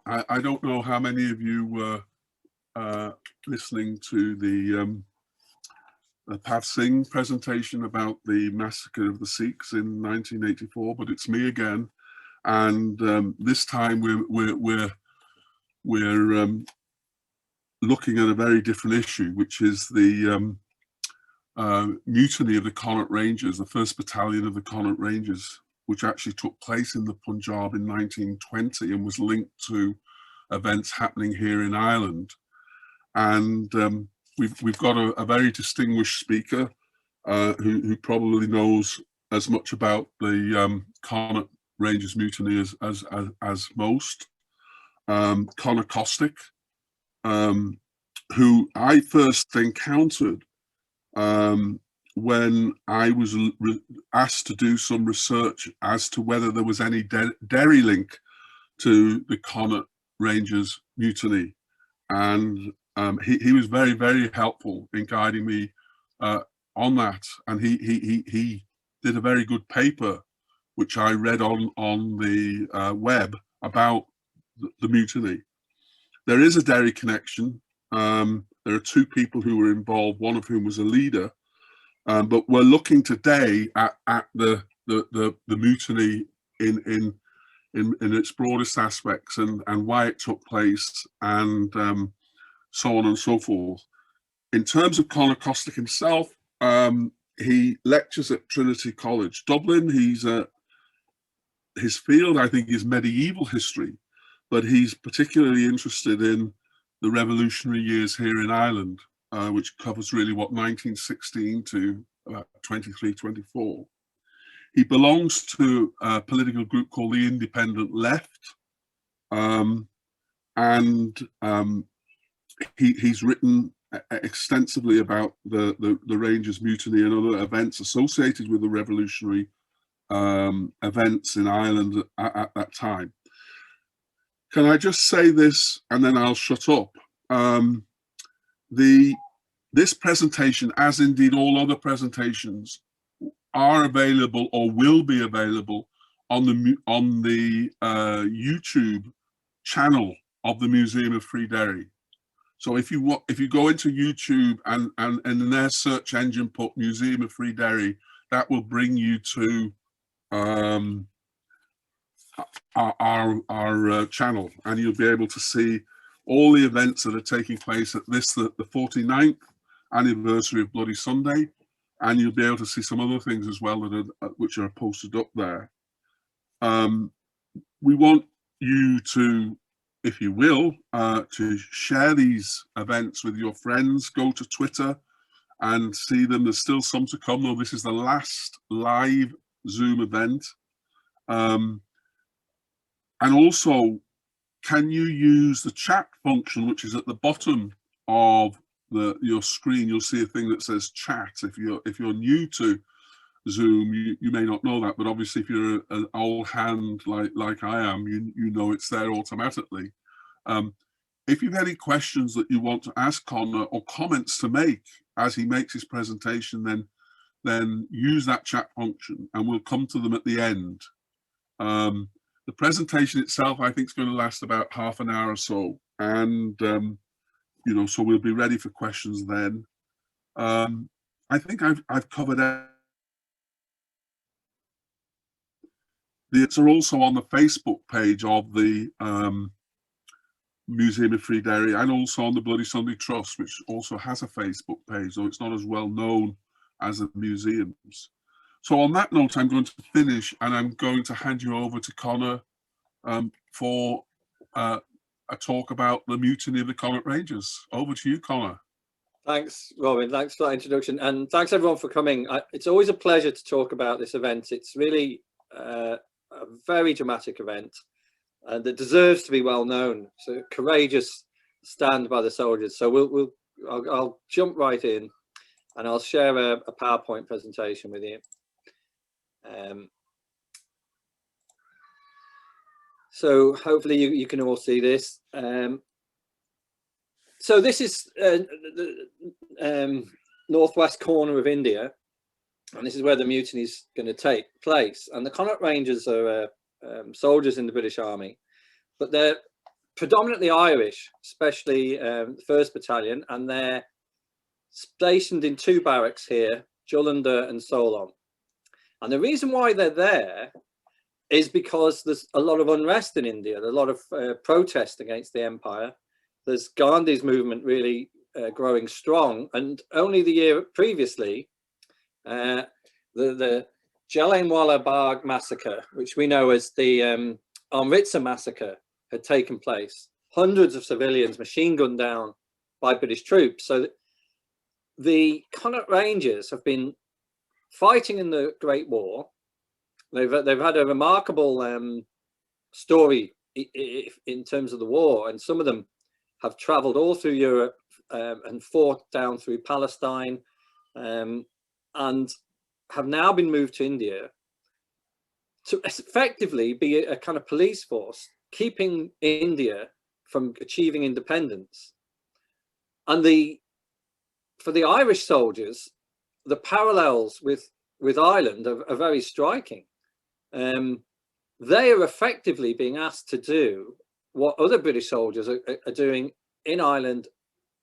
I don't know how many of you were listening to the Pav Singh presentation about the massacre of the Sikhs in 1984, but it's me again, and this time we're looking at a very different issue, which is the mutiny of the Connaught Rangers, the 1st Battalion of the Connaught Rangers, which actually took place in the Punjab in 1920 and was linked to events happening here in Ireland. And we've got a very distinguished speaker who probably knows as much about the Connaught Rangers Mutiny as most. Conor Kostick, who I first encountered when I was asked to do some research as to whether there was any Derry link to the Connaught Rangers Mutiny, and he was very, very helpful in guiding me on that, and he did a very good paper which I read on the web about the mutiny. There is a Derry connection. There are 2 people who were involved, one of whom was a leader, but we're looking today at the mutiny in its broadest aspects and why it took place, and so on and so forth. In terms of Conor Kostick himself, he lectures at Trinity College Dublin. His field, I think, is medieval history, but he's particularly interested in the revolutionary years here in Ireland, which covers really what 1916 to about 23, 24. He belongs to a political group called the Independent Left, and he's written extensively about the Rangers Mutiny and other events associated with the revolutionary events in Ireland at that time. Can I just say this and then I'll shut up? This presentation, as indeed all other presentations, are available or will be available on the YouTube channel of the Museum of Free Derry. So if you go into YouTube and in their search engine put Museum of Free Derry, that will bring you to our channel, and you'll be able to see all the events that are taking place at this, the 49th anniversary of Bloody Sunday, and you'll be able to see some other things as well that are, which are posted up there. We want you to, if you will, to share these events with your friends. Go to Twitter and see them. There's still some to come, though this is the last live Zoom event. And also, can you use the chat function, which is at the bottom of your screen? You'll see a thing that says chat. If you're new to Zoom, you may not know that, but obviously if you're an old hand like I am, you know it's there automatically. If you've any questions that you want to ask Conor or comments to make as he makes his presentation, then use that chat function and we'll come to them at the end. The presentation itself, I think, is going to last about half an hour or so, and you know, so we'll be ready for questions then. I think I've covered it. These are also on the Facebook page of the Museum of Free Derry, and also on the Bloody Sunday Trust, which also has a Facebook page, though it's not as well known as the museums. So on that note, I'm going to finish, and I'm going to hand you over to Conor for a talk about the mutiny of the Connaught Rangers. Over to you, Conor. Thanks, Robin. Thanks for that introduction, and thanks everyone for coming. It's always a pleasure to talk about this event. It's really a very dramatic event that deserves to be well known. It's a courageous stand by the soldiers. So I'll jump right in, and I'll share a PowerPoint presentation with you. So hopefully you can all see this. So this is the northwest corner of India, and this is where the mutiny is going to take place. And the Connaught Rangers are soldiers in the British Army, but they're predominantly Irish, especially the 1st Battalion, and they're stationed in 2 barracks here, Jullender and Solon. And the reason why they're there is because there's a lot of unrest in India, a lot of protest against the empire. There's Gandhi's movement really growing strong, and only the year previously, the Jallianwala Bagh massacre, which we know as the Amritsar massacre, had taken place. Hundreds of civilians machine gunned down by British troops. So the Connaught Rangers have been fighting in the Great War. They've had a remarkable story in terms of the war, and some of them have travelled all through Europe and fought down through Palestine, and have now been moved to India to effectively be a kind of police force, keeping India from achieving independence. And for the Irish soldiers, the parallels with Ireland are very striking. They are effectively being asked to do what other British soldiers are doing in Ireland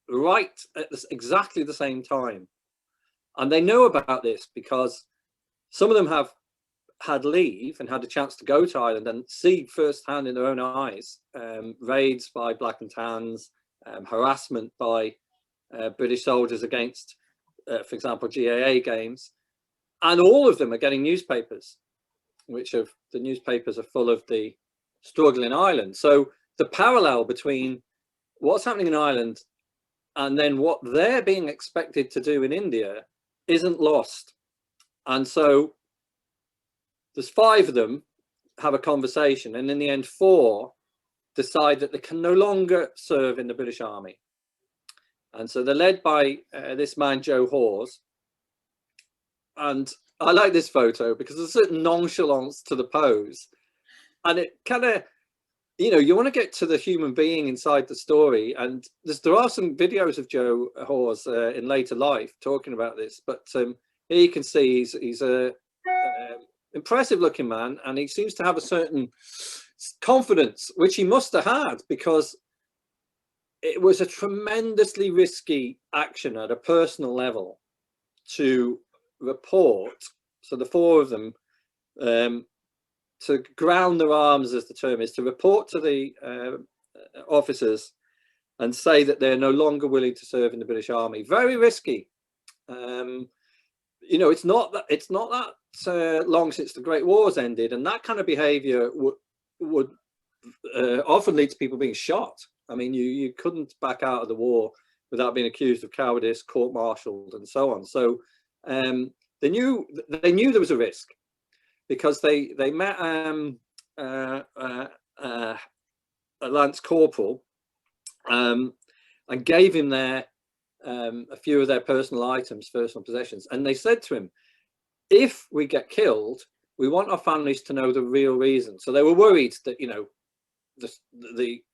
right at exactly the same time. And they know about this because some of them have had leave and had a chance to go to Ireland and see firsthand in their own eyes raids by Black and Tans, harassment by British soldiers against, for example, GAA games. And all of them are getting newspapers, the newspapers are full of the struggle in Ireland. So the parallel between what's happening in Ireland and then what they're being expected to do in India isn't lost. And so there's 5 of them have a conversation, and in the end 4 decide that they can no longer serve in the British Army. And so they're led by this man, Joe Hawes. And I like this photo because there's a certain nonchalance to the pose. And it kind of, you want to get to the human being inside the story. And there are some videos of Joe Hawes in later life talking about this. But here you can see he's a impressive looking man, and he seems to have a certain confidence, which he must have had, because it was a tremendously risky action at a personal level to report. So the 4 of them, to ground their arms, as the term is, to report to the officers and say that they're no longer willing to serve in the British Army. Very risky. It's not that long since the Great Wars ended, and that kind of behaviour would often lead to people being shot. I mean, you couldn't back out of the war without being accused of cowardice, court-martialed, and so on. So they knew there was a risk, because they met a Lance Corporal and gave him a few of their personal items, personal possessions, and they said to him, if we get killed, we want our families to know the real reason. So they were worried that,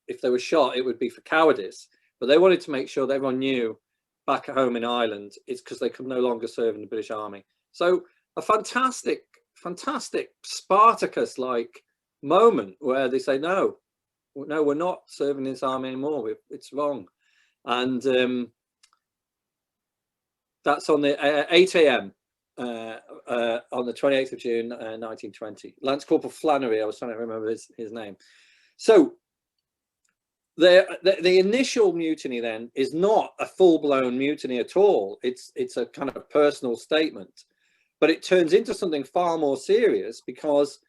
if they were shot, it would be for cowardice, but they wanted to make sure that everyone knew back at home in Ireland it's because they could no longer serve in the British Army. So a fantastic Spartacus-like moment where they say, no, we're not serving this army anymore. It's wrong. And that's on the 8 a.m. On the 28th of June, 1920. Lance Corporal Flannery, I was trying to remember his name. So the initial mutiny then is not a full-blown mutiny at all. It's a kind of personal statement, but it turns into something far more serious, because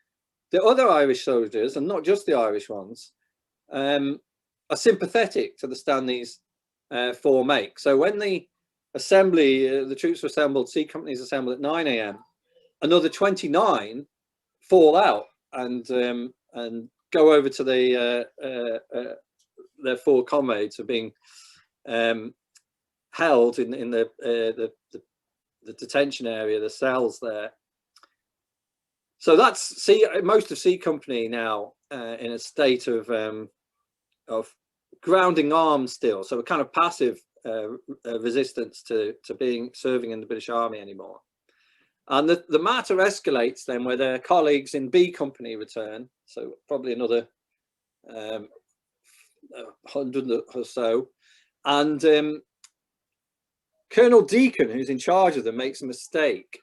the other Irish soldiers, and not just the Irish ones, are sympathetic to the stand these 4 make. So when the assembly, the troops were assembled, C companies assembled at 9 a.m. Another 29 fall out and go over to their 4 comrades who are being held in the detention area, the cells there. So that's most of C Company now in a state of grounding arms still. So a kind of passive resistance to serving in the British Army anymore. And the matter escalates then where their colleagues in B Company return. So probably another 100 or so, and Colonel Deacon, who's in charge of them, makes a mistake.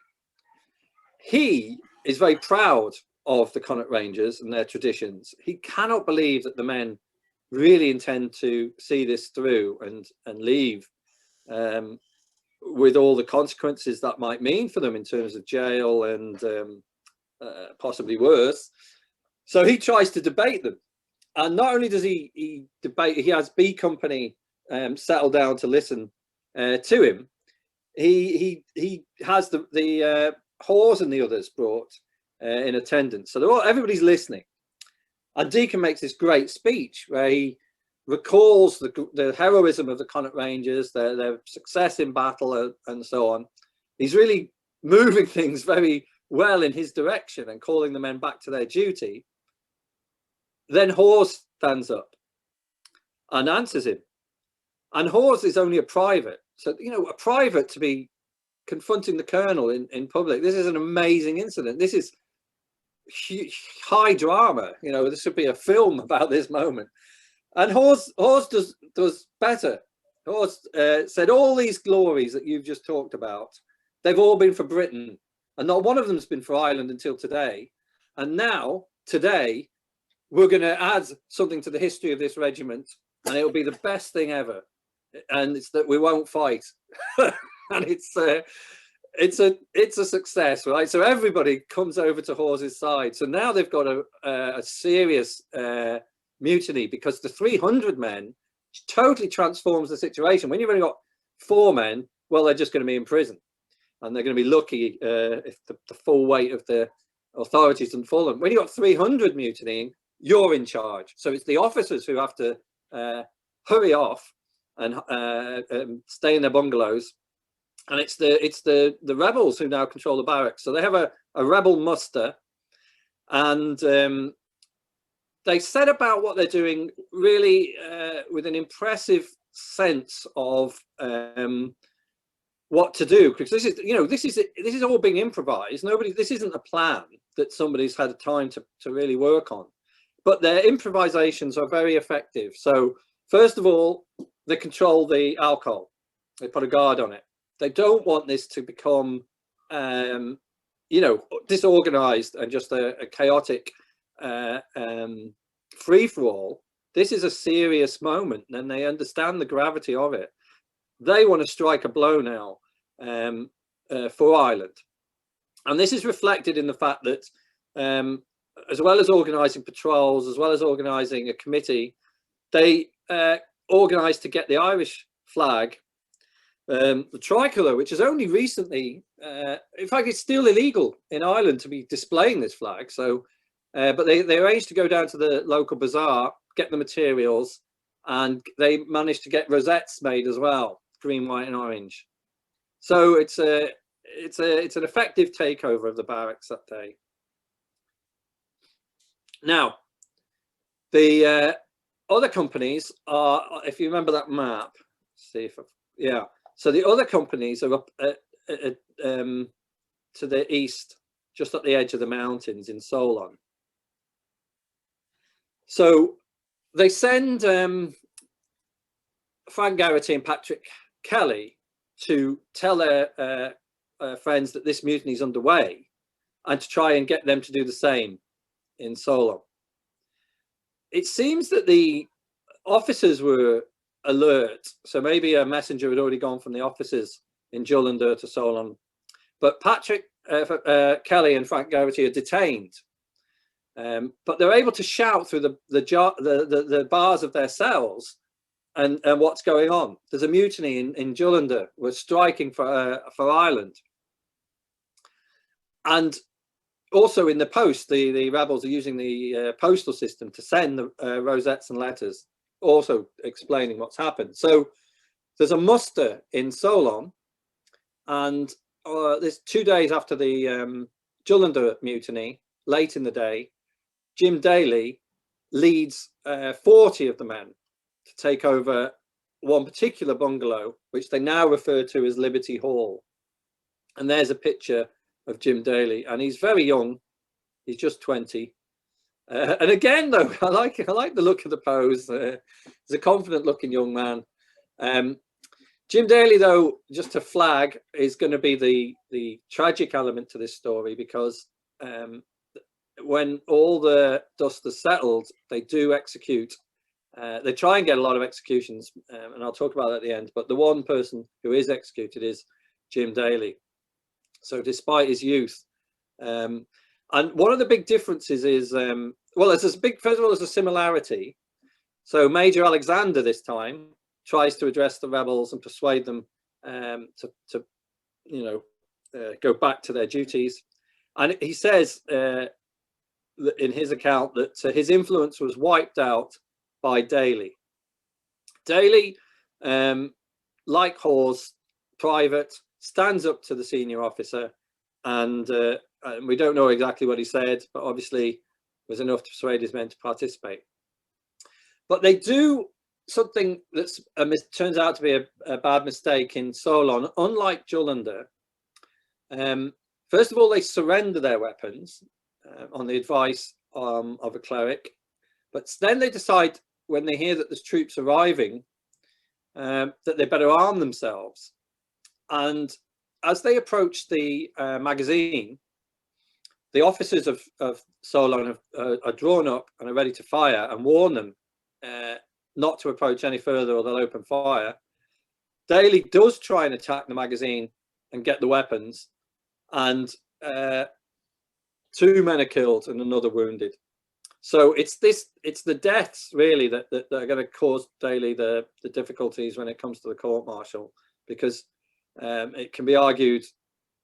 He is very proud of the Connaught Rangers and their traditions. He cannot believe that the men really intend to see this through and leave with all the consequences that might mean for them in terms of jail and possibly worse. So he tries to debate them, and not only does he debate, he has B Company settle down to listen to him. He has the Hawes and the others brought in attendance, so everybody's listening. And Deacon makes this great speech where he recalls the heroism of the Connaught Rangers, their success in battle, and so on. He's really moving things very well in his direction and calling the men back to their duty. Then Hawes stands up and answers him. And Hawes is only a private. So, you know, a private to be confronting the colonel in public, this is an amazing incident. This is high drama. You know, there should be a film about this moment. And Hawes does better. Hawes said, all these glories that you've just talked about, they've all been for Britain, and not one of them's been for Ireland until today. And now, today, we're going to add something to the history of this regiment, and it'll be the best thing ever. And it's that we won't fight. And it's a success, right? So everybody comes over to Hawes's side. So now they've got a serious mutiny, because the 300 men totally transforms the situation. When you've only got 4 men, well, they're just going to be in prison, and they're going to be lucky if the full weight of the authorities doesn't fall on. When you've got 300 mutinying, you're in charge. So it's the officers who have to hurry off and stay in their bungalows, and it's the rebels who now control the barracks. So they have a rebel muster, and they set about what they're doing really with an impressive sense of what to do, because this is all being improvised. This isn't a plan that somebody's had time to really work on, but their improvisations are very effective. So first of all, they control the alcohol. They put a guard on it. They don't want this to become disorganized and just a chaotic free-for-all. This is a serious moment, and they understand the gravity of it. They want to strike a blow now for Ireland, and this is reflected in the fact that as well as organising patrols, as well as organising a committee, they organised to get the Irish flag, the tricolour, which is only recently, in fact, it's still illegal in Ireland to be displaying this flag. So, but they arranged to go down to the local bazaar, get the materials, and they managed to get rosettes made as well, green, white, and orange. So it's an effective takeover of the barracks that day. Now, the other companies are, if you remember that map, see if so the other companies are up to the east, just at the edge of the mountains in Solon. So they send Frank Garrity and Patrick Kelly to tell their friends that this mutiny is underway, and to try and get them to do the same in Solon. It seems that the officers were alert, so maybe a messenger had already gone from the officers in Jullender to Solon, but Patrick Kelly and Frank Garrity are detained, but they're able to shout through the bars of their cells and what's going on. There's a mutiny in Jullender. We're striking for Ireland. And also in the post, the rebels are using the postal system to send the rosettes and letters, also explaining what's happened. So there's a muster in Solon, and there's 2 days after the Jullender mutiny, late in the day, Jim Daly leads 40 of the men to take over one particular bungalow, which they now refer to as Liberty Hall. And there's a picture of Jim Daly, and he's very young. He's just 20, And again, though, I like the look of the pose. He's a confident-looking young man. Jim Daly, though, just to flag, is going to be the tragic element to this story, because when all the dust is settled, they do execute. They try and get a lot of executions, and I'll talk about that at the end. But the one person who is executed is Jim Daly. So despite his youth, and one of the big differences is, well, there's this big, first of all, there's a similarity. So Major Alexander this time tries to address the rebels and persuade them to go back to their duties. And he says in his account that his influence was wiped out by Daly. Daly, like Hawes, private, stands up to the senior officer, and we don't know exactly what he said, but obviously was enough to persuade his men to participate. But they do something that's turns out to be a bad mistake in Solon. Unlike Jullender, first of all, they surrender their weapons on the advice of a cleric, but then they decide, when they hear that there's troops arriving, that they better arm themselves. And as they approach the magazine, the officers of Solon are drawn up and are ready to fire, and warn them not to approach any further or they'll open fire. Daly does try and attack the magazine and get the weapons, and 2 men are killed and another wounded. So it's the deaths really that are going to cause Daly the difficulties when it comes to the court-martial, because it can be argued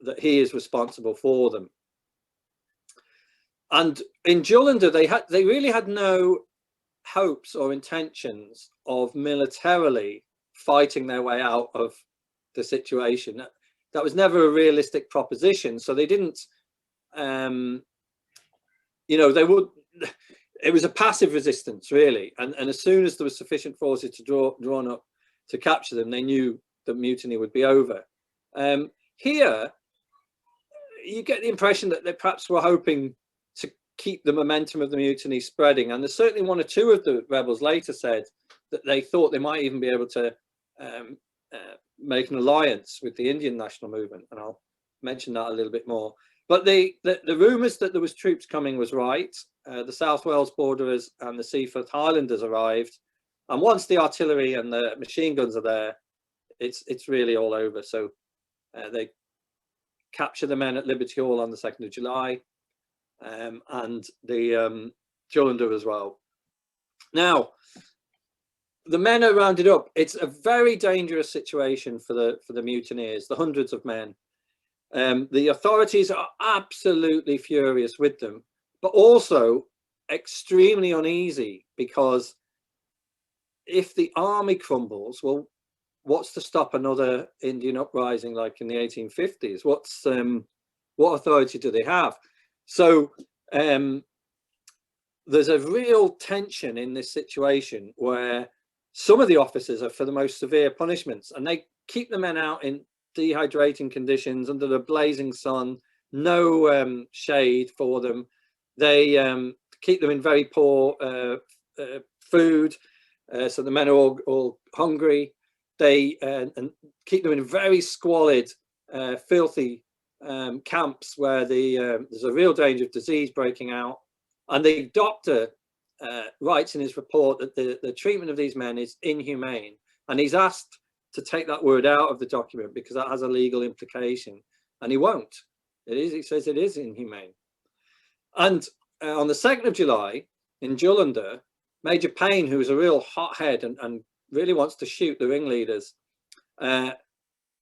that he is responsible for them. And in Jullender, they really had no hopes or intentions of militarily fighting their way out of the situation. That was never a realistic proposition. So they didn't, it was a passive resistance really. And as soon as there was sufficient forces to drawn up to capture them, they knew the mutiny would be over. Here, you get the impression that they perhaps were hoping to keep the momentum of the mutiny spreading. And there's certainly 1 or 2 of the rebels later said that they thought they might even be able to make an alliance with the Indian national movement. And I'll mention that a little bit more. But the rumours that there was troops coming was right. The South Wales Borderers and the Seaforth Highlanders arrived. And once the artillery and the machine guns are there, it's really all over. So they capture the men at Liberty Hall on the 2nd of July. And the Jullender as well. Now, the men are rounded up. It's a very dangerous situation for the mutineers, the hundreds of men. The authorities are absolutely furious with them, but also extremely uneasy, because if the army crumbles, well, what's to stop another Indian uprising like in the 1850s? What authority do they have? So there's a real tension in this situation where some of the officers are for the most severe punishments, and they keep the men out in dehydrating conditions under the blazing sun, no shade for them. They keep them in very poor food, so the men are all hungry. They and keep them in very squalid, filthy camps where there's a real danger of disease breaking out. And the doctor writes in his report that the treatment of these men is inhumane, and he's asked to take that word out of the document because that has a legal implication, and he won't. He says it is inhumane. And on the 2nd of July in Jullender, Major Payne, who's a real hothead and really wants to shoot the ringleaders,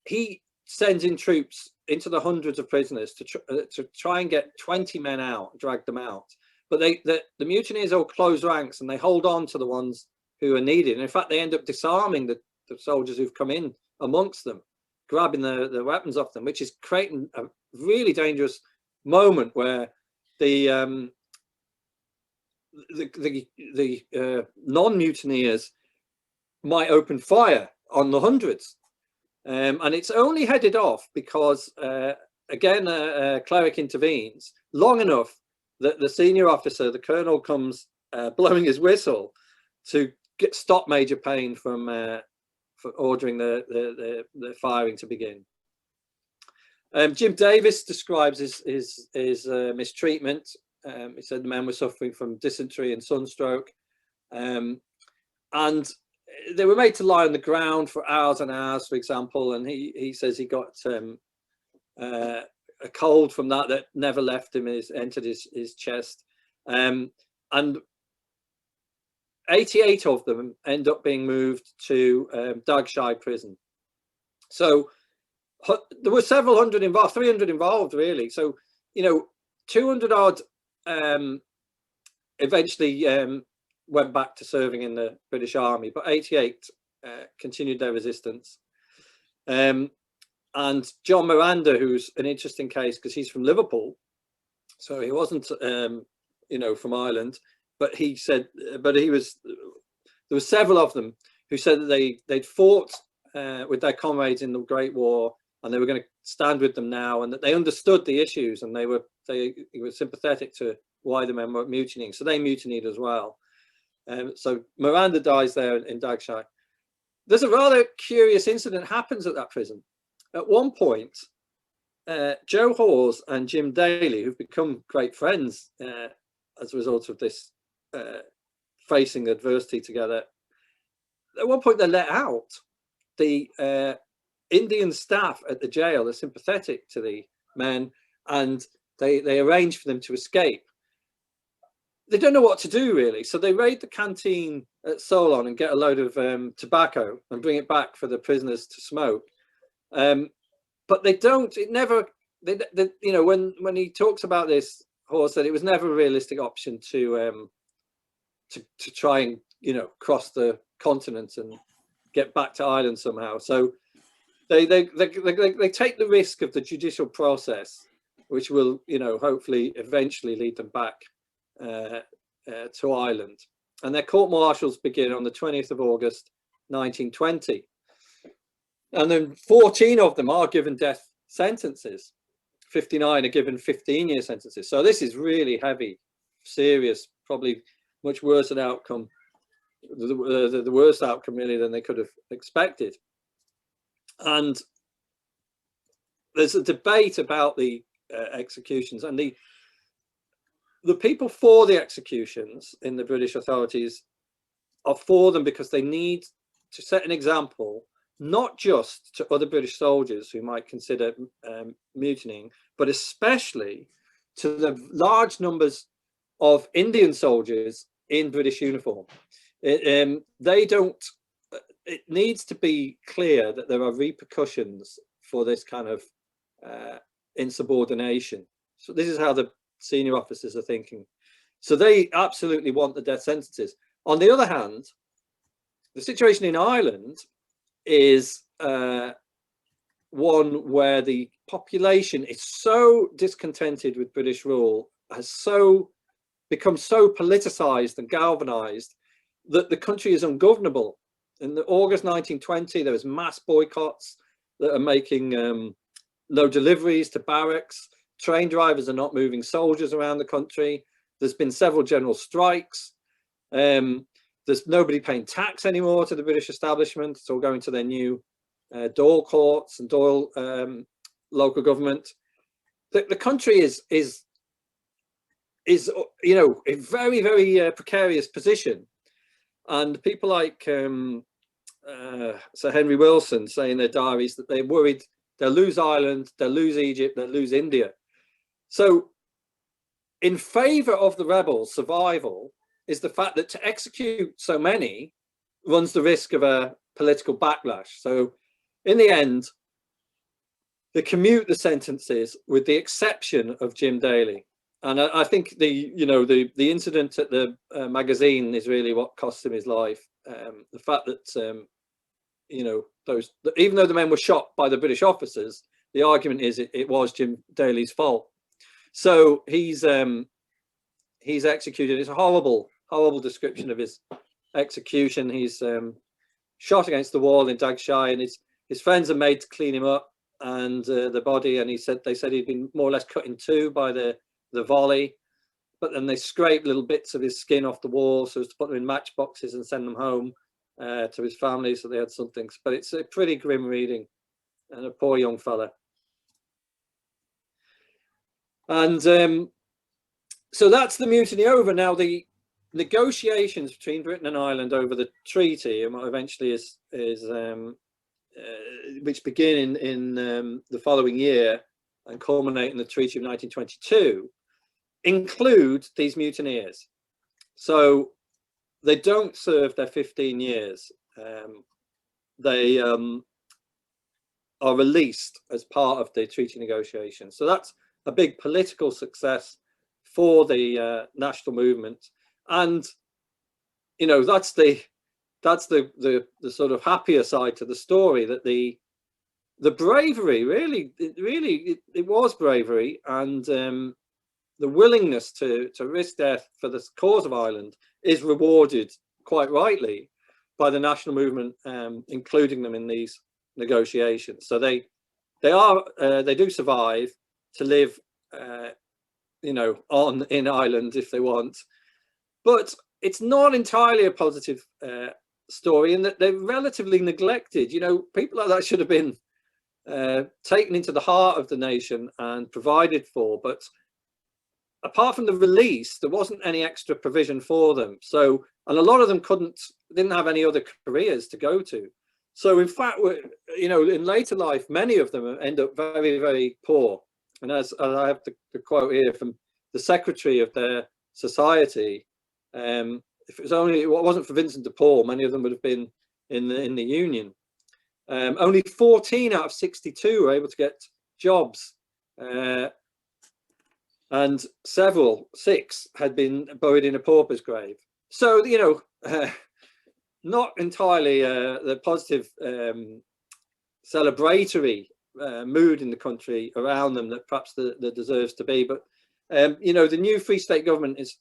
he sends in troops into the hundreds of prisoners to try and get 20 men out, drag them out. But the mutineers all close ranks and they hold on to the ones who are needed. And in fact, they end up disarming the soldiers who've come in amongst them, grabbing the weapons off them, which is creating a really dangerous moment where the non-mutineers might open fire on the hundreds. And it's only headed off because, again, a cleric intervenes long enough the senior officer, the colonel, comes blowing his whistle to stop Major Payne from for ordering the firing to begin. Jim Davis describes his mistreatment. He said the men were suffering from dysentery and sunstroke, and they were made to lie on the ground for hours and hours, for example. And he says he got a cold from that never left him, entered his chest. And 88 of them end up being moved to Dagshai prison. So there were several hundred involved, 300 involved really. So, 200 odd eventually went back to serving in the British Army, but 88 continued their resistance. And John Miranda, who's an interesting case because he's from Liverpool, so he wasn't, from Ireland, but he said, there were several of them who said that they'd fought with their comrades in the Great War, and they were going to stand with them now, and that they understood the issues, and they were sympathetic to why the men were mutinying, so they mutinied as well. So Miranda dies there in Dagshai. There's a rather curious incident happens at that prison. At one point, Joe Hawes and Jim Daly, who've become great friends as a result of this facing adversity together, at one point they're let out. The Indian staff at the jail are sympathetic to the men, and they arrange for them to escape. They don't know what to do really, so they raid the canteen at Solon and get a load of tobacco and bring it back for the prisoners to smoke. But they don't. It never. When he talks about this, Hawes said it was never a realistic option to try and cross the continent and get back to Ireland somehow. So they take the risk of the judicial process, which will hopefully eventually lead them back to Ireland. And their court-martials begin on the 20th of August 1920. And then 14 of them are given death sentences. 59 are given 15-year sentences. So this is really heavy, serious, probably much worse an outcome, the worst outcome really than they could have expected. And there's a debate about the executions, and the people for the executions in the British authorities are for them because they need to set an example, not just to other British soldiers who might consider mutinying, but especially to the large numbers of Indian soldiers in British uniform. It needs to be clear that there are repercussions for this kind of insubordination. So this is how the senior officers are thinking. So they absolutely want the death sentences. On the other hand, the situation in Ireland is one where the population is so discontented with British rule, has become so politicized and galvanized that the country is ungovernable. In August 1920, there was mass boycotts that are making no deliveries to barracks. Train drivers are not moving soldiers around the country. There's been several general strikes. There's nobody paying tax anymore to the British establishment. It's all going to their new Dáil courts and Dáil local government. The country is a very, very precarious position. And people like Sir Henry Wilson say in their diaries that they're worried they'll lose Ireland, they'll lose Egypt, they'll lose India. So in favor of the rebels' survival is the fact that to execute so many runs the risk of a political backlash. So in the end, they commute the sentences with the exception of Jim Daly. And I think the incident at the magazine is really what cost him his life. The fact that even though the men were shot by the British officers, the argument is it was Jim Daly's fault. So he's executed. It's a horrible description of his execution. He's shot against the wall in Dagshai, and his friends are made to clean him up and the body. And they said he'd been more or less cut in two by the volley. but then they scrape little bits of his skin off the wall so as to put them in matchboxes and send them home to his family so they had something. But it's a pretty grim reading, and a poor young fella. And so that's the mutiny over. Now the negotiations between Britain and Ireland over the treaty, and what eventually is which begin in the following year and culminate in the Treaty of 1922, include these mutineers. So they don't serve their 15 years. They are released as part of the treaty negotiations. So that's a big political success for the national movement. And, you know, that's the sort of happier side to the story, that the bravery, it was bravery, and the willingness to risk death for the cause of Ireland is rewarded quite rightly by the national movement, including them in these negotiations. So they do survive to live, you know, on in Ireland if they want, but it's not entirely a positive story in that they're relatively neglected. You know, people like that should have been taken into the heart of the nation and provided for, but apart from the release, there wasn't any extra provision for them. So, and a lot of them didn't have any other careers to go to. So in fact, you know, in later life, many of them end up very, very poor. And as I have the quote here from the secretary of their society, if it wasn't for Vincent de Paul, many of them would have been in the Union. Only 14 out of 62 were able to get jobs, and 6 had been buried in a pauper's grave. So, you know, not entirely the positive celebratory mood in the country around them that perhaps there deserves to be. But, you know, the new Free State government is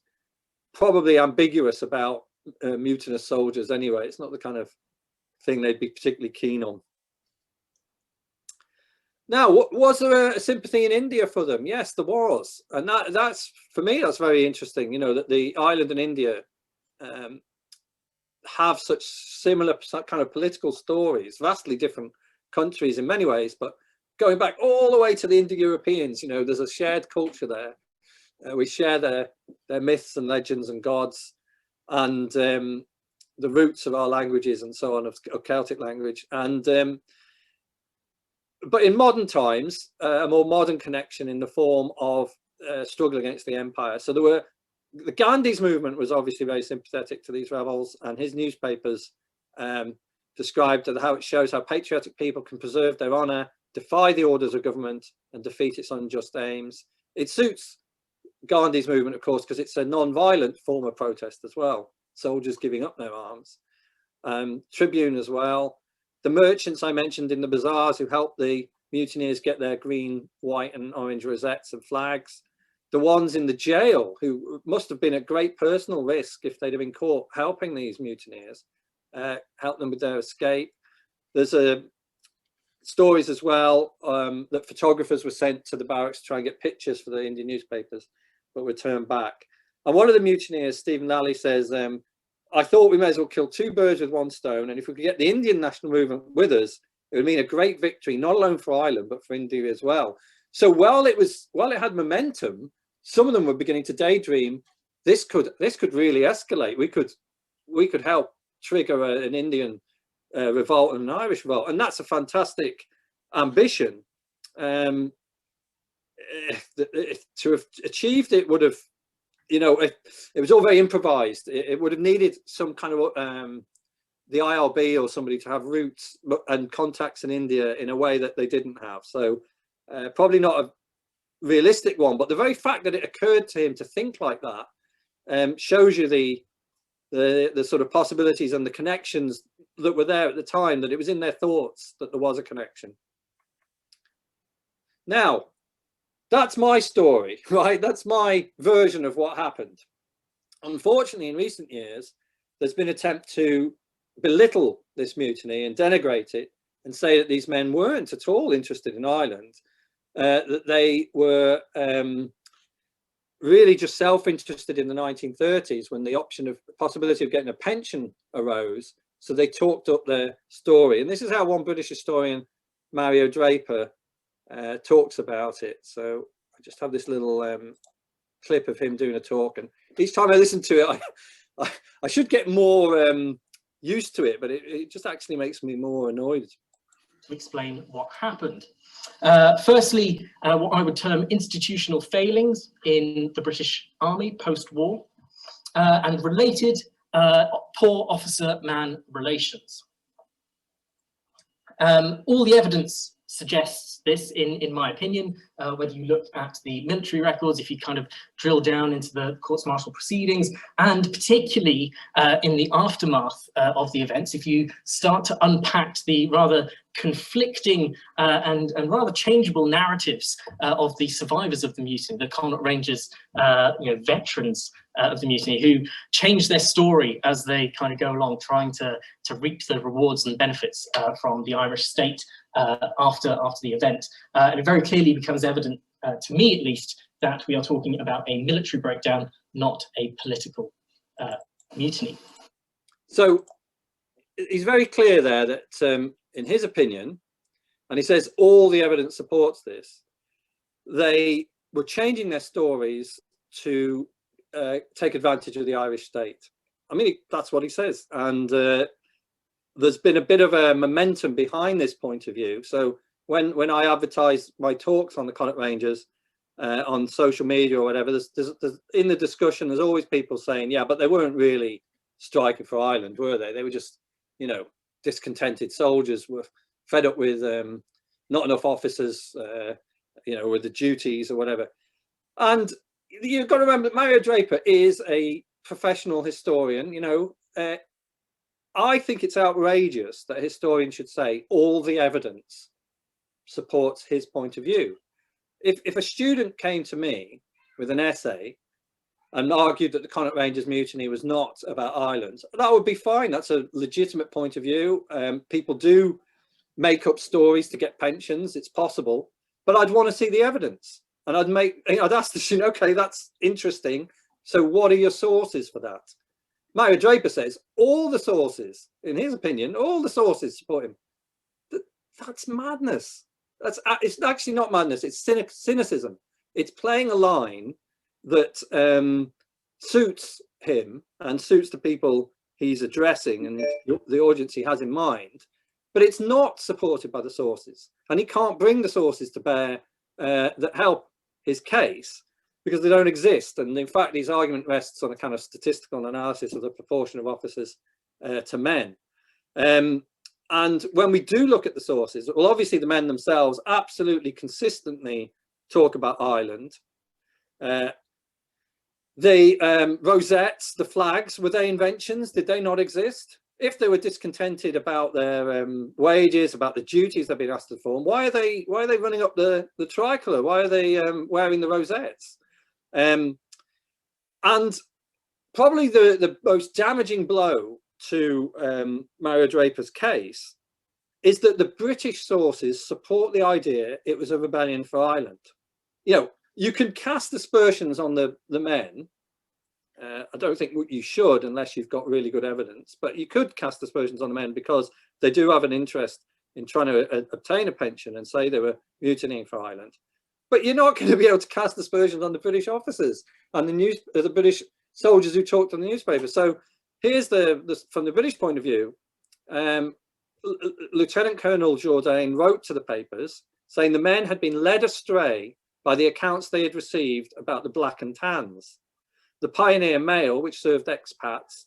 probably ambiguous about mutinous soldiers anyway. It's not the kind of thing they'd be particularly keen on. Now, was there a sympathy in India for them? Yes, there was. And that's, for me, that's very interesting, you know, that the Ireland and India have such similar kind of political stories, vastly different countries in many ways, but going back all the way to the Indo-Europeans, you know, there's a shared culture there. We share their myths and legends and gods, and the roots of our languages and so on, of Celtic language. And but in modern times, a more modern connection in the form of struggle against the empire. So the Gandhi's movement was obviously very sympathetic to these rebels, and his newspapers described how it shows how patriotic people can preserve their honor, defy the orders of government, and defeat its unjust aims. It suits Gandhi's movement, of course, because it's a non-violent form of protest as well. Soldiers giving up their arms. Tribune as well. The merchants I mentioned in the bazaars who helped the mutineers get their green, white and orange rosettes and flags. The ones in the jail who must have been at great personal risk if they'd have been caught helping these mutineers, help them with their escape. There's stories as well that photographers were sent to the barracks to try and get pictures for the Indian newspapers, but were turned back. And one of the mutineers, Stephen Lally, says, I thought we may as well kill 2 birds with 1 stone. And if we could get the Indian national movement with us, it would mean a great victory, not alone for Ireland, but for India as well. So while it had momentum, some of them were beginning to daydream, this could really escalate. We could help trigger an Indian revolt and an Irish revolt. And that's a fantastic ambition. To have achieved it would have, you know, it was all very improvised. It would have needed some kind of the IRB or somebody to have roots and contacts in India in a way that they didn't have. So probably not a realistic one, but the very fact that it occurred to him to think like that shows you the sort of possibilities and the connections that were there at the time, that it was in their thoughts that there was a connection. Now, that's my story, right? That's my version of what happened. Unfortunately, in recent years, there's been an attempt to belittle this mutiny and denigrate it and say that these men weren't at all interested in Ireland, that they were really just self-interested in the 1930s when the option of the possibility of getting a pension arose. So they talked up their story. And this is how one British historian, Mario Draper, talks about it. So I just have this little clip of him doing a talk. And each time I listen to it, I should get more used to it, but it just actually makes me more annoyed. To explain what happened. Firstly, what I would term institutional failings in the British Army post-war, and related poor officer-man relations. All the evidence suggests this, in my opinion, whether you look at the military records, if you kind of drill down into the courts-martial proceedings, and particularly in the aftermath of the events, if you start to unpack the rather conflicting and rather changeable narratives of the survivors of the mutiny, the Connaught Rangers, veterans of the mutiny, who change their story as they kind of go along, trying to reap the rewards and benefits from the Irish state after the event. And it very clearly becomes evident, to me at least, that we are talking about a military breakdown, not a political mutiny. So he's very clear there that in his opinion, and he says all the evidence supports this, they were changing their stories to take advantage of the Irish state. I mean, that's what he says. And there's been a bit of a momentum behind this point of view. So when I advertise my talks on the Connaught Rangers on social media or whatever, there's in the discussion, there's always people saying, yeah, but they weren't really striking for Ireland, were they? They were just, discontented soldiers, were fed up with not enough officers, with the duties or whatever. And you've got to remember that Mario Draper is a professional historian. I think it's outrageous that a historian should say all the evidence supports his point of view. If a student came to me with an essay and argued that the Connaught Rangers Mutiny was not about Ireland, that would be fine. That's a legitimate point of view. People do make up stories to get pensions. It's possible, but I'd want to see the evidence, and I'd ask the student, okay, that's interesting. So what are your sources for that? Mario Draper says all the sources, in his opinion, all the sources support him. That's madness. It's actually not madness. It's cynicism. It's playing a line that suits him and suits the people he's addressing and the audience he has in mind, but it's not supported by the sources, and he can't bring the sources to bear that help his case because they don't exist. And in fact, his argument rests on a kind of statistical analysis of the proportion of officers to men. And when we do look at the sources, well, obviously the men themselves absolutely consistently talk about Ireland. The rosettes, the flags, were they inventions? Did they not exist? If they were discontented about their wages, about the duties they've been asked to perform, why are they running up the tricolour? Why are they wearing the rosettes? And probably the most damaging blow to Mario Draper's case is that the British sources support the idea it was a rebellion for Ireland. You can cast aspersions on the men. I don't think you should unless you've got really good evidence, but you could cast aspersions on the men because they do have an interest in trying to obtain a pension and say they were mutinying for Ireland. But you're not going to be able to cast aspersions on the British officers and the British soldiers who talked on the newspaper. So here's from the British point of view, Lieutenant Colonel Jourdain wrote to the papers saying the men had been led astray by the accounts they had received about the Black and Tans, the Pioneer Mail, which served expats.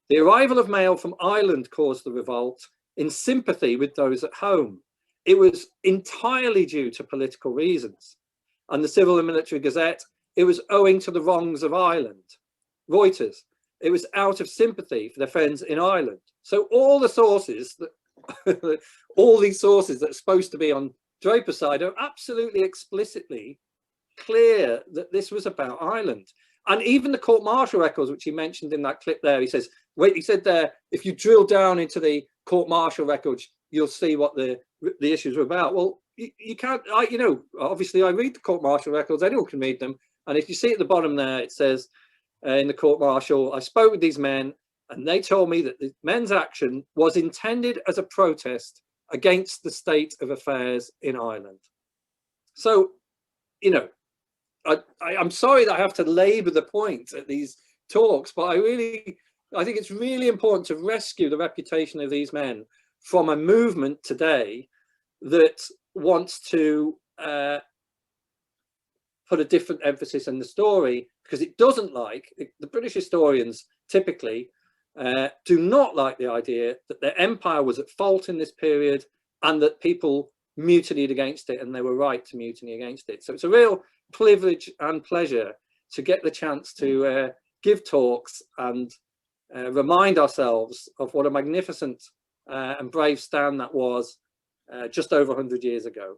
The arrival of mail from Ireland caused the revolt in sympathy with those at home. It was entirely due to political reasons. And the Civil and Military Gazette, it was owing to the wrongs of Ireland. Reuters, it was out of sympathy for their friends in Ireland. So all the sources, all these sources that are supposed to be on Draper's side are absolutely explicitly clear that this was about Ireland. And even the court-martial records, which he mentioned in that clip there, he says, wait, he said there, if you drill down into the court-martial records, you'll see what the issues were about. Well, you can't, obviously I read the court-martial records, anyone can read them, And if you see at the bottom there, it says in the court martial, I spoke with these men and they told me that the men's action was intended as a protest against the state of affairs in Ireland. So, you know, I'm sorry that I have to labour the point at these talks, but I think it's really important to rescue the reputation of these men from a movement today that wants to put a different emphasis on the story, because it doesn't like, the British historians typically do not like the idea that their empire was at fault in this period and that people mutinied against it and they were right to mutiny against it. So it's a real privilege and pleasure to get the chance to give talks and remind ourselves of what a magnificent and brave stand that was just over 100 years ago.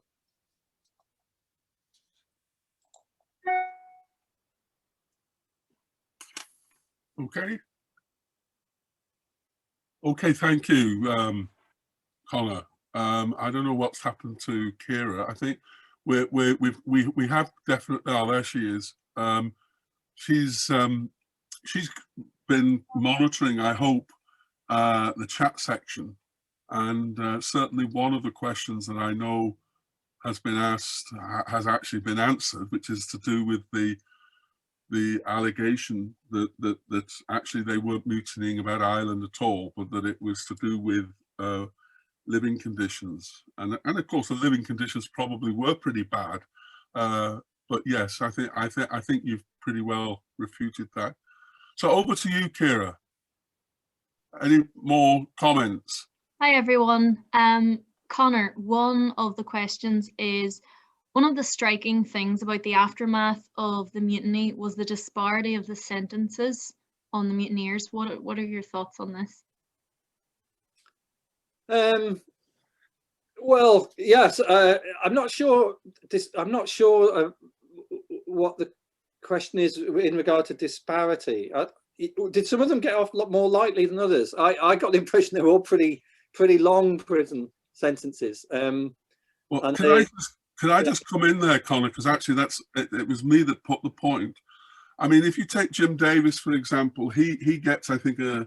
Okay, thank you, Conor. I don't know what's happened to Kira. I think we have definitely. Oh, there she is. She's been monitoring, I hope, the chat section, and certainly one of the questions that I know has been asked has actually been answered, which is to do with the allegation that actually they weren't mutinying about Ireland at all, but that it was to do with living conditions, and of course the living conditions probably were pretty bad. But yes, I think you've pretty well refuted that. So over to you, Kira. Any more comments? Hi everyone. Conor, one of the questions is, one of the striking things about the aftermath of the mutiny was the disparity of the sentences on the mutineers. What are your thoughts on this? Well, yes, I'm not sure. I'm not sure what the question is in regard to disparity. Did some of them get off a lot more lightly than others? I got the impression they were all pretty long prison sentences. Well, can I just come in there, Conor? Because actually, it was me that put the point. I mean, if you take Jim Davis, for example, he gets, I think, a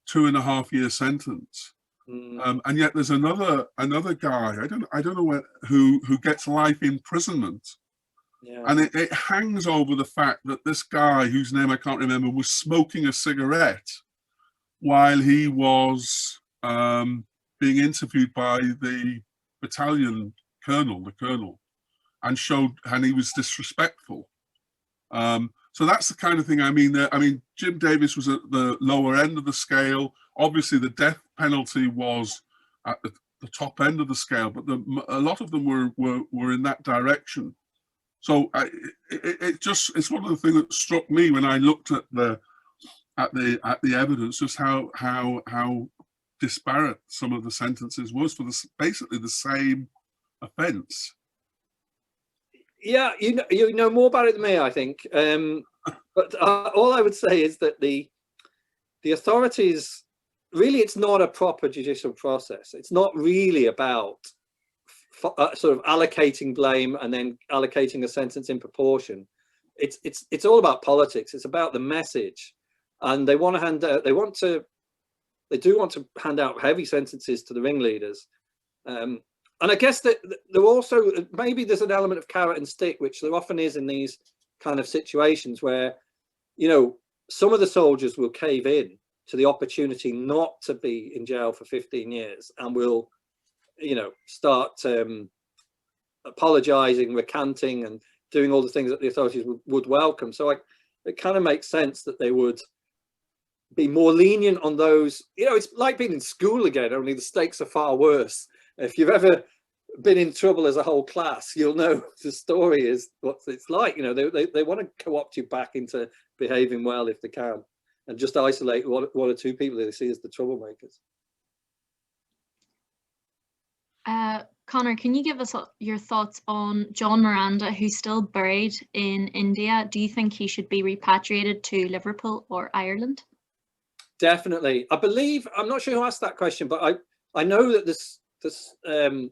2.5-year sentence. And yet there's another guy, I don't know who gets life imprisonment. Yeah. And it hangs over the fact that this guy, whose name I can't remember, was smoking a cigarette while he was being interviewed by the battalion colonel, and he was disrespectful. So that's the kind of thing I mean. Jim Davis was at the lower end of the scale. Obviously, the death penalty was at the top end of the scale, but a lot of them were in that direction. So it's one of the things that struck me when I looked at the evidence, just how disparate some of the sentences was for basically the same offence. Yeah, you know more about it than me, I think. But all I would say is that the authorities, really, it's not a proper judicial process. It's not really about sort of allocating blame and then allocating a sentence in proportion. It's all about politics. It's about the message, and they want to they do want to hand out heavy sentences to the ringleaders. And I guess that there also, maybe there's an element of carrot and stick, which there often is in these kind of situations where, you know, some of the soldiers will cave in to the opportunity not to be in jail for 15 years and will, you know, start apologizing, recanting, and doing all the things that the authorities would welcome. So it kind of makes sense that they would be more lenient on those. You know, it's like being in school again, only the stakes are far worse. If you've ever been in trouble as a whole class, you'll know the story is what it's like. You know, they want to co-opt you back into behaving well if they can, and just isolate one or two people they see as the troublemakers. Conor, can you give us your thoughts on John Miranda, who's still buried in India? Do you think he should be repatriated to Liverpool or Ireland? Definitely. I believe, I'm not sure who asked that question, but I know that this I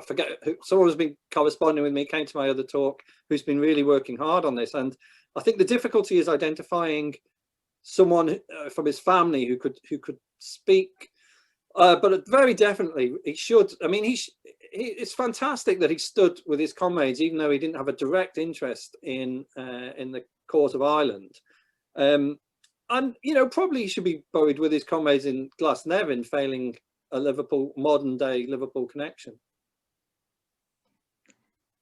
forget, someone who's been corresponding with me came to my other talk who's been really working hard on this, and I think the difficulty is identifying someone from his family who could speak. But very definitely he should. I mean, it's fantastic that he stood with his comrades, even though he didn't have a direct interest in the cause of Ireland. And probably he should be buried with his comrades in Glasnevin, failing a modern day Liverpool connection.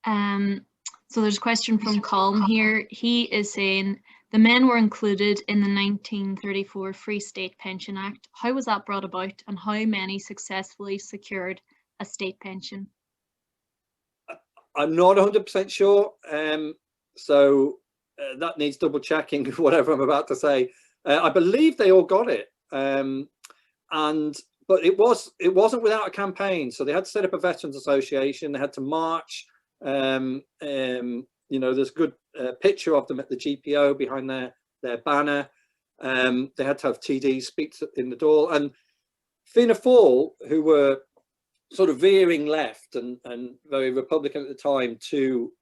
So there's a question from Colm here. He is saying the men were included in the 1934 Free State Pension Act. How was that brought about, and how many successfully secured a state pension? I'm not 100% sure. So that needs double checking, whatever I'm about to say. I believe they all got it. But it wasn't without a campaign. So they had to set up a veterans association. They had to march. There's a good picture of them at the GPO behind their banner. They had to have TD speak in the door. And Fianna Fáil, who were sort of veering left and very Republican at the time to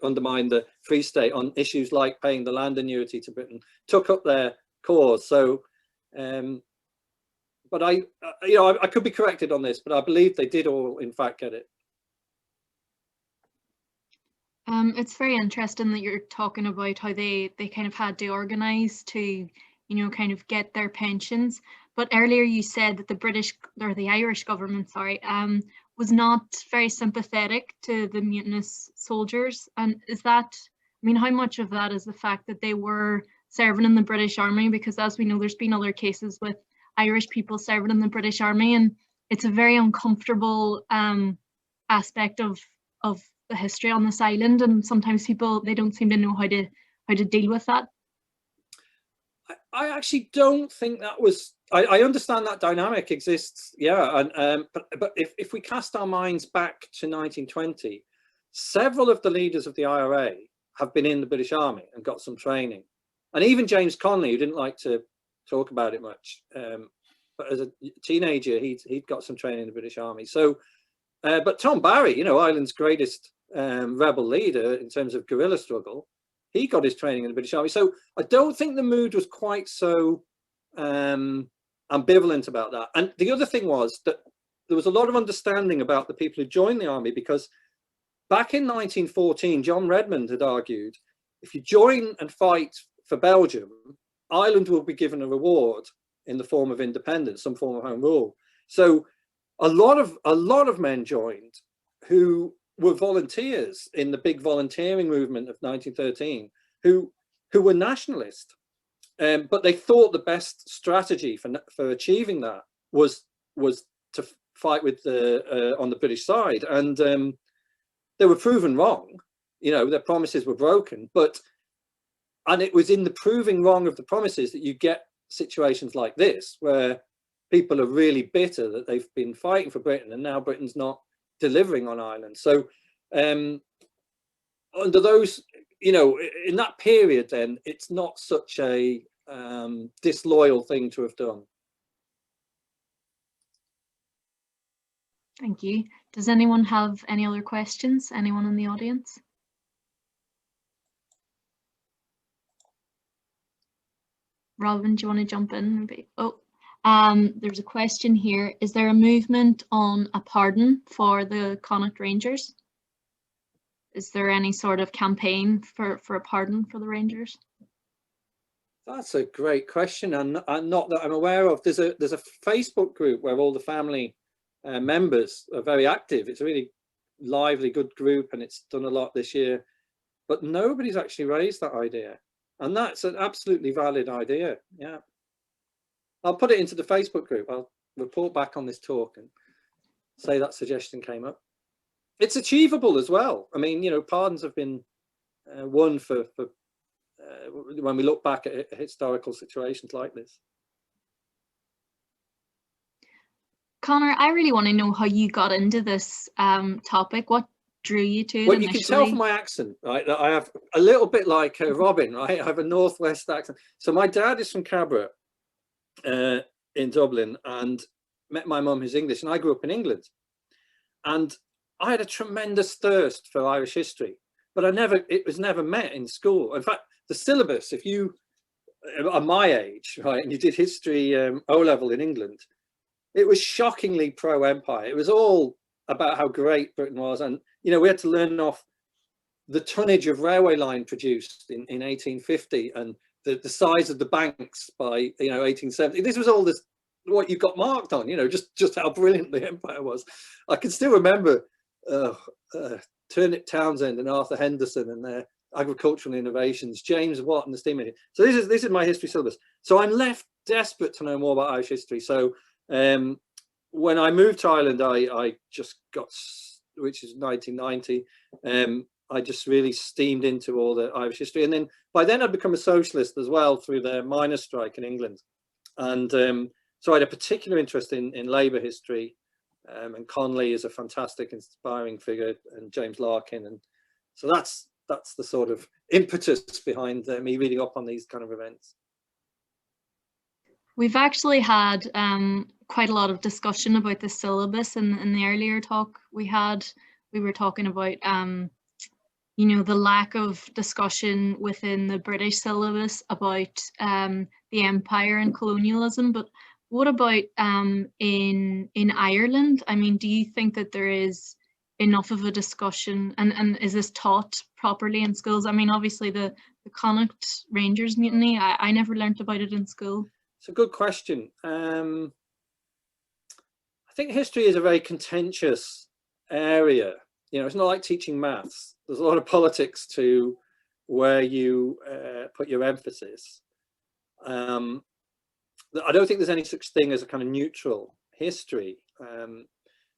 undermine the Free State on issues like paying the land annuity to Britain, took up their cause. So, but I could be corrected on this, but I believe they did all in fact get it. It's very interesting that you're talking about how they kind of had to organise to, kind of get their pensions. But earlier you said that the Irish government, was not very sympathetic to the mutinous soldiers. And how much of that is the fact that they were serving in the British Army? Because as we know, there's been other cases with Irish people serving in the British Army, and it's a very uncomfortable aspect of the history on this island, and sometimes people, they don't seem to know how to deal with that. I actually don't think that was. I understand that dynamic exists, yeah, and but if we cast our minds back to 1920, several of the leaders of the IRA have been in the British Army and got some training, and even James Connolly, who didn't like to talk about it much, but as a teenager he'd got some training in the British Army. So, but Tom Barry, Ireland's greatest rebel leader in terms of guerrilla struggle, he got his training in the British Army. So I don't think the mood was quite so ambivalent about that. And the other thing was that there was a lot of understanding about the people who joined the army, because back in 1914, John Redmond had argued, if you join and fight for Belgium, Ireland will be given a reward in the form of independence, some form of home rule. So a lot of men joined who were volunteers in the big volunteering movement of 1913, who were nationalist, but they thought the best strategy for achieving that was to fight with on the British side, and they were proven wrong. Their promises were broken, and it was in the proving wrong of the promises that you get situations like this, where people are really bitter that they've been fighting for Britain and now Britain's not delivering on Ireland. So under those, in that period, then it's not such a disloyal thing to have done. Thank you. Does anyone have any other questions? Anyone in the audience? Robin, do you want to jump in? Maybe. Oh, there's a question here. Is there a movement on a pardon for the Connaught Rangers? Is there any sort of campaign for a pardon for the Rangers? That's a great question, and not that I'm aware of. There's a Facebook group where all the family members are very active. It's a really lively, good group, and it's done a lot this year. But nobody's actually raised that idea, and that's an absolutely valid idea. Yeah, I'll put it into the Facebook group. I'll report back on this talk and say that suggestion came up. It's achievable as well. I mean, pardons have been won for when we look back at historical situations like this. Conor, I really want to know how you got into this topic. What drew you to it Well, initially? you can tell from my accent, right, that I have a little bit like Robin, right? I have a northwest accent. So my dad is from Cabra in Dublin, and met my mum who's English, and I grew up in England. And I had a tremendous thirst for Irish history. but it was never met in school. In fact, the syllabus, if you are my age, right, and you did history O-level in England, it was shockingly pro-empire. It was all about how great Britain was, and we had to learn off the tonnage of railway line produced in 1850 and the size of the banks by 1870. This was all what you got marked on, just how brilliant the empire was. I can still remember Turnip Townsend and Arthur Henderson and their agricultural innovations, James Watt and the steam engine. So this is my history syllabus. So I'm left desperate to know more about Irish history. So when I moved to Ireland, I just got, which is 1990, I just really steamed into all the Irish history. And then by then I'd become a socialist as well through the miners' strike in England. And so I had a particular interest in Labour history. And Conley is a fantastic, inspiring figure, and James Larkin. And so that's the sort of impetus behind me reading up on these kind of events. We've actually had quite a lot of discussion about the syllabus in the earlier talk we had. We were talking about the lack of discussion within the British syllabus about the empire and colonialism, but what about in Ireland? I mean, do you think that there is enough of a discussion, and is this taught properly in schools? I mean, obviously the Connaught Rangers Mutiny, I never learnt about it in school. It's a good question. I think history is a very contentious area. It's not like teaching maths. There's a lot of politics to where you put your emphasis. I don't think there's any such thing as a kind of neutral history. And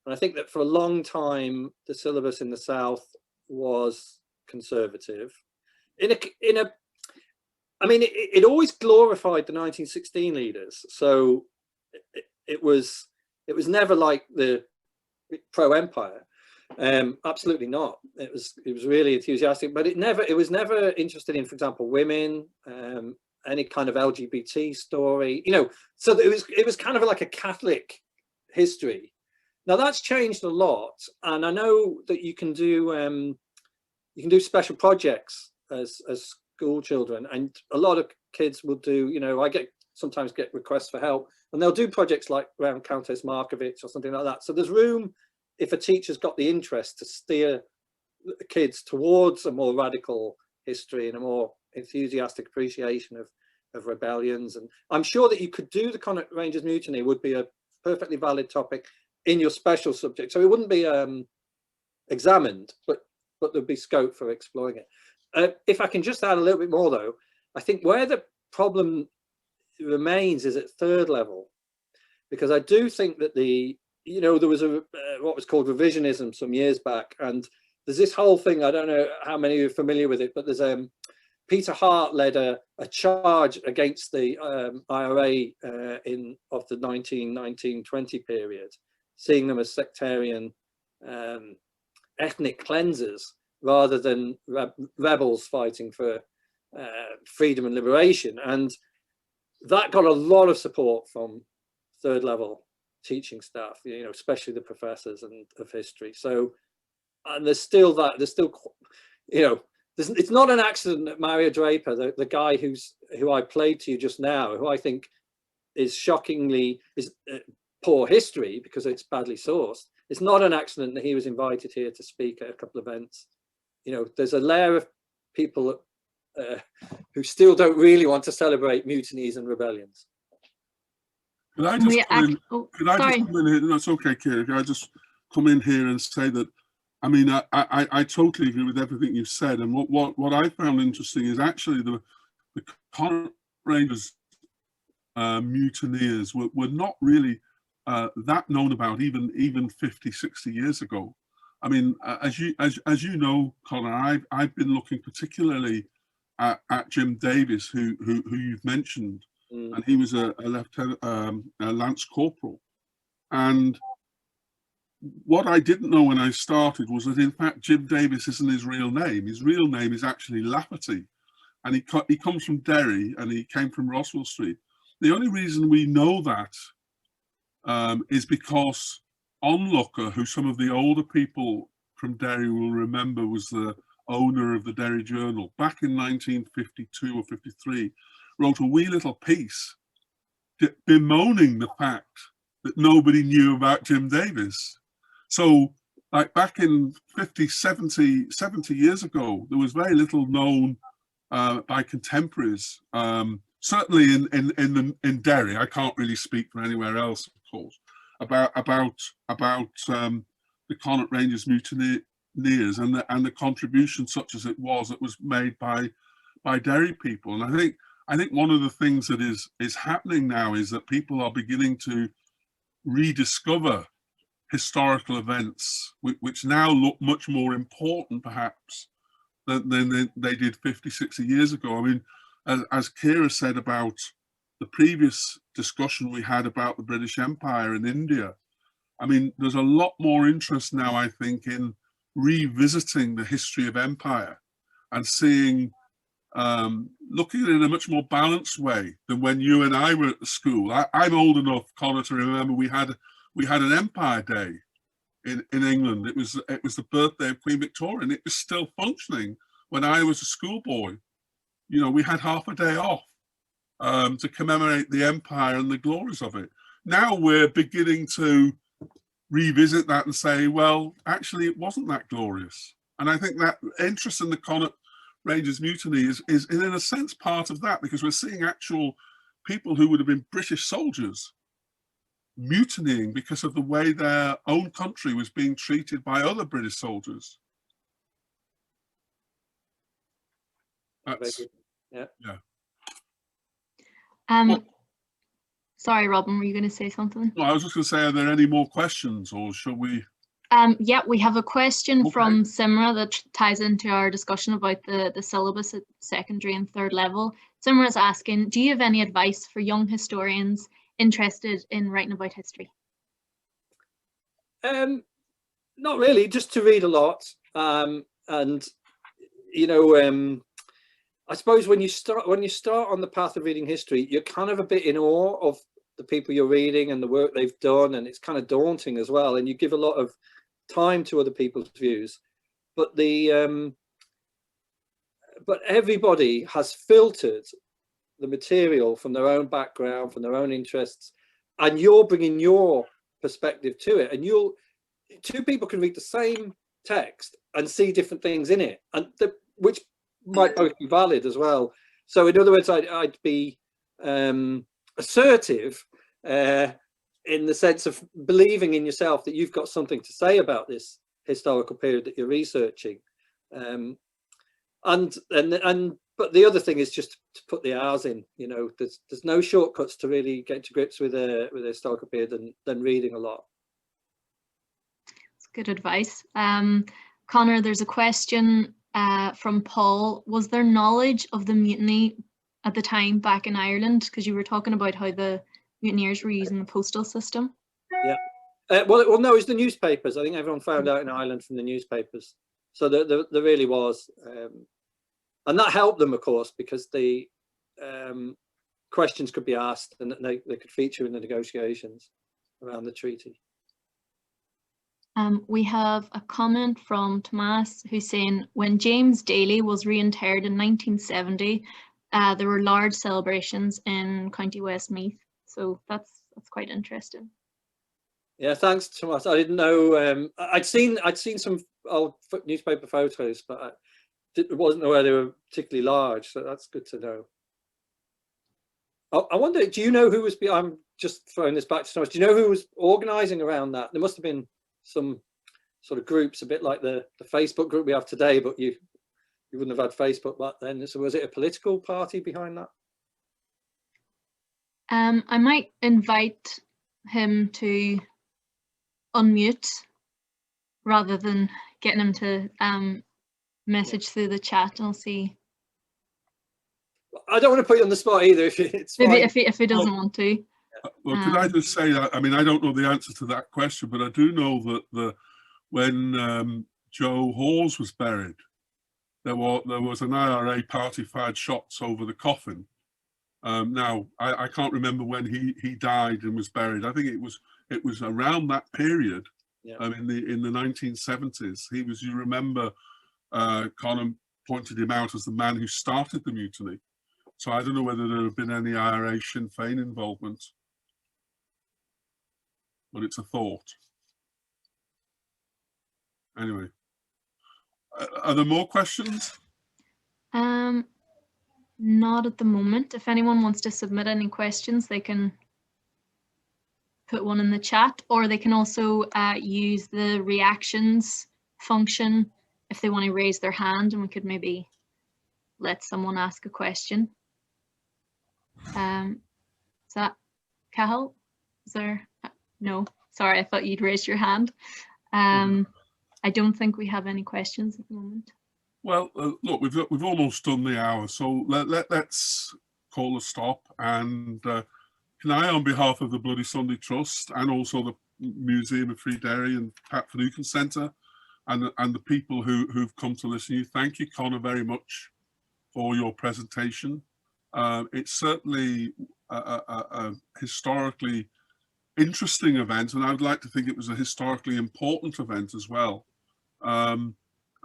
I think that for a long time, the syllabus in the South was conservative. It always glorified the 1916 leaders. So it was never like the pro-empire. Absolutely not. It was really enthusiastic, but it was never interested in, for example, women, any kind of LGBT story, so it was kind of like a Catholic history. Now that's changed a lot, and I know that you can do special projects as school children, and a lot of kids will do, I sometimes get requests for help, and they'll do projects like around Countess Markovic or something like that. So there's room, if a teacher's got the interest, to steer the kids towards a more radical history and a more enthusiastic appreciation of rebellions. And I'm sure that you could do the Connaught Rangers Mutiny would be a perfectly valid topic in your special subject. So it wouldn't be examined, but there'd be scope for exploring it. If I can just add a little bit more though, I think where the problem remains is at third level, because I do think that there was what was called revisionism some years back, and there's this whole thing, I don't know how many of you are familiar with it, but there's Peter Hart led a charge against the IRA of the 1919-20 period, seeing them as sectarian ethnic cleansers rather than rebels fighting for freedom and liberation. And that got a lot of support from third level teaching staff, especially the professors of history. So, and it's not an accident that Mario Draper, the guy who I played to you just now, who I think is shockingly poor history because it's badly sourced. It's not an accident that he was invited here to speak at a couple of events. There's a layer of people who still don't really want to celebrate mutinies and rebellions. Could I just come in here? That's okay, Kira. Can I just come in here and say that, I mean, I totally agree with everything you've said. And what I found interesting is actually the Connaught Rangers mutineers were not really that known about even 50, 60 years ago. I mean, as you know, Conor, I've been looking particularly at Jim Davis, who you've mentioned. And he was a lieutenant, a lance corporal. And what I didn't know when I started was that, in fact, Jim Davis isn't his real name. His real name is actually Lafferty. And he comes from Derry, and he came from Roswell Street. The only reason we know that is because Onlooker, who some of the older people from Derry will remember was the owner of the Derry Journal, back in 1952 or 53, wrote a wee little piece bemoaning the fact that nobody knew about Jim Davis. So like back in 50, 70 years ago, there was very little known by contemporaries. Certainly in Derry, I can't really speak for anywhere else, of course, about the Connaught Rangers Mutineers and the contribution such as it was made by Derry people. And I think one of the things that is happening now is that people are beginning to rediscover historical events which now look much more important perhaps than they did 50, 60 years ago. I mean, as Kira said about the previous discussion we had about the British Empire in India, I mean, there's a lot more interest now, I think, in revisiting the history of empire and seeing, looking at it in a much more balanced way than when you and I were at the school. I'm old enough, Conor, to remember we had an Empire Day in England. It was the birthday of Queen Victoria, and it was still functioning when I was a schoolboy. You know, we had half a day off to commemorate the empire and the glories of it. Now we're beginning to revisit that and say, well, actually, it wasn't that glorious. And I think that interest in the Connaught Rangers Mutiny is in a sense part of that, because we're seeing actual people who would have been British soldiers mutinying because of the way their own country was being treated by other British soldiers. That's, yeah. Well, Sorry, Robin, were you going to say something? no, I was just going to say, are there any more questions, or shall we? Yeah, we have a question Okay. from Simra that ties into our discussion about the syllabus at secondary and third level. Simra is asking, do you have any advice for young historians interested in writing about history? Not really, just to read a lot. And you know, I suppose when you start on the path of reading history, you're kind of a bit in awe of the people you're reading and the work they've done, and it's kind of daunting as well. And you give a lot of time to other people's views, but but everybody has filtered the material from their own background, from their own interests, and you're bringing your perspective to it. And two people can read the same text and see different things in it, and which might both be valid as well. So in other words, I'd be assertive in the sense of believing in yourself that you've got something to say about this historical period that you're researching. But the other thing is just to put the hours in. You know, there's no shortcuts to really get to grips with a historical period than reading a lot. That's good advice. Conor, there's a question from Paul. Was there knowledge of the mutiny at the time back in Ireland? Because you were talking about how the mutineers were using the postal system. Yeah. Well, no, it's the newspapers. I think everyone found out in Ireland from the newspapers. So there really was. And that helped them, of course, because the questions could be asked and they could feature in the negotiations around the treaty. We have a comment from Tomas who's saying, when James Daly was reinterred in 1970, there were large celebrations in County Westmeath. So that's quite interesting. Yeah, thanks, Tomas. I didn't know. I'd seen some old newspaper photos, but I wasn't aware they were particularly large. So that's good to know. I wonder, do you know who was? I'm just throwing this back to Tomas. Do you know who was organising around that? There must have been some sort of groups, a bit like the Facebook group we have today, but you wouldn't have had Facebook back then. So was it a political party behind that? I might invite him to unmute rather than getting him to message through the chat. I'll see. I don't want to put you on the spot either. If he doesn't want to. Well, could I just say that? I mean, I don't know the answer to that question, but I do know that when Joe Hawes was buried, there was an IRA party fired shots over the coffin. Now I can't remember when he died and was buried. I think it was around that period. Yeah. In the 1970s. He was, you remember, Conor pointed him out as the man who started the mutiny. So I don't know whether there have been any IRA Sinn Féin involvement, but it's a thought. Anyway, are there more questions? Not at the moment. If anyone wants to submit any questions, they can put one in the chat, or they can also use the reactions function if they want to raise their hand, and we could maybe let someone ask a question. Is that Cahill? Is there? No, sorry, I thought you'd raised your hand. I don't think we have any questions at the moment. Well, look, we've almost done the hour, so let's call a stop. And can I, on behalf of the Bloody Sunday Trust and also the Museum of Free Derry and Pat Finucane Centre and the people who've come to listen to you, thank you, Conor, very much for your presentation. It's certainly a historically interesting event, and I would like to think it was a historically important event as well.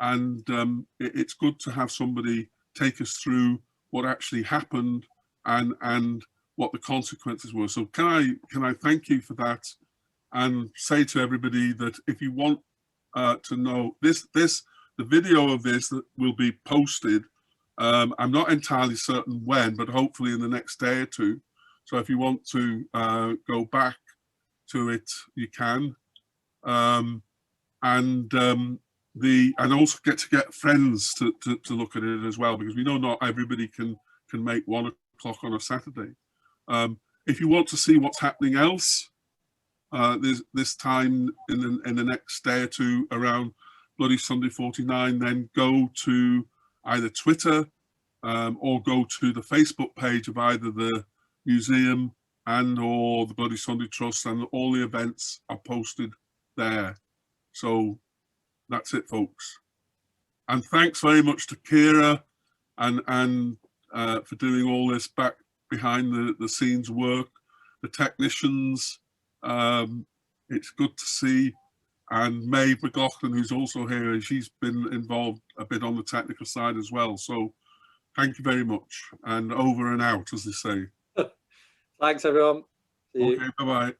It's good to have somebody take us through what actually happened and what the consequences were. So can I thank you for that, and say to everybody that if you want to know the video of this that will be posted. I'm not entirely certain when, but hopefully in the next day or two. So if you want to go back to it, you can. And also get friends to look at it as well, because we know not everybody can make 1 o'clock on a Saturday. If you want to see what's happening else this time in the next day or two around Bloody Sunday 49, then go to either Twitter or go to the Facebook page of either the museum and or the Bloody Sunday Trust, and all the events are posted there. So that's it, folks. And thanks very much to Kira and for doing all this back behind the scenes work, the technicians. It's good to see. And Maeve McLaughlin, who's also here, and she's been involved a bit on the technical side as well. So thank you very much. And over and out, as they say. Thanks, everyone. See you. Okay, bye-bye.